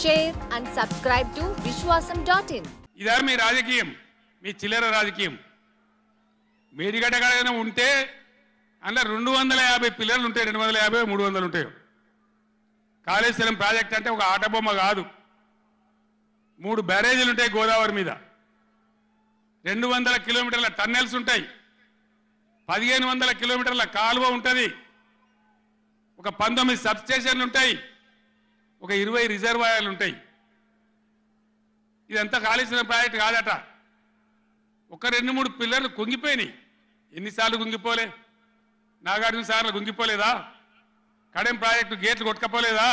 share and subscribe to Vishwasam.in. ఇదా మీ రాజకీయం, మీ చిల్లర రాజకీయం. మేడిగడ్డ ఉంటే అందులో 250 పిల్లర్లు ఉంటాయి, 250 300 ఉంటాయి. కాళేశ్వరం ప్రాజెక్ట్ అంటే ఒక ఆట బొమ్మ కాదు. 3 బ్యారేజీలు ఉంటాయి గోదావరి మీద, 200 కిలోమీటర్ల టన్నెల్స్ ఉంటాయి, 1500 కిలోమీటర్ల కాలువ ఉంటుంది, ఒక 19 సబ్ స్టేషన్లు ఉంటాయి, ఒక 20 రిజర్వాయర్లు ఉంటాయి. ఇదంతా కాళేశ్వరం ప్రాజెక్ట్ కాదట. ఒక 2-3 పిల్లర్లు కుంగిపోయినాయి. ఎన్నిసార్లు కుంగిపోలే? నాగార్జున సార్లు కుంగిపోలేదా? కడెం ప్రాజెక్టు గేట్లు కొట్టుకపోలేదా?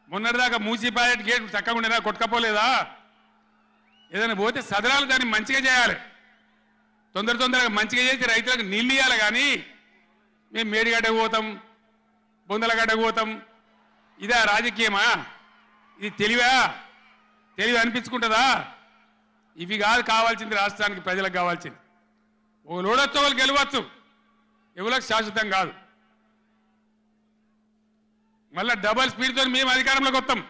మొన్నటిదాకా మూసీ ప్రాజెక్టు గేట్లు చక్కగా ఉండేదా? కొట్టుకపోలేదా? ఏదైనా పోతే సదరాలు దాన్ని మంచిగా చేయాలి, తొందరగా మంచిగా చేసి రైతులకు నీళ్ళు ఇవ్వాలి. కానీ మేము మేడిగడ్డకు పోతాం, బొందలగడ్డకు పోతాం, ఇదా రాజకీయమా? ఇది తెలివి అనిపించుకుంటుందా? ఇవి కాదు కావాల్సింది, రాష్ట్రానికి ప్రజలకు కావాల్సింది. ఓ లోడొచ్చు, వాళ్ళు గెలవచ్చు, ఎవరికి శాశ్వతం కాదు. మళ్ళా డబల్ స్పీడ్తో మేము అధికారంలోకి వస్తాం.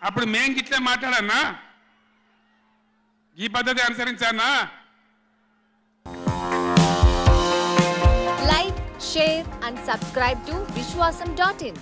అప్పుడు మేము గిట్లే మాట్లాడన్నా, ఈ పద్ధతి అనుసరించానా? Like, share and subscribe to Vishwasam.in.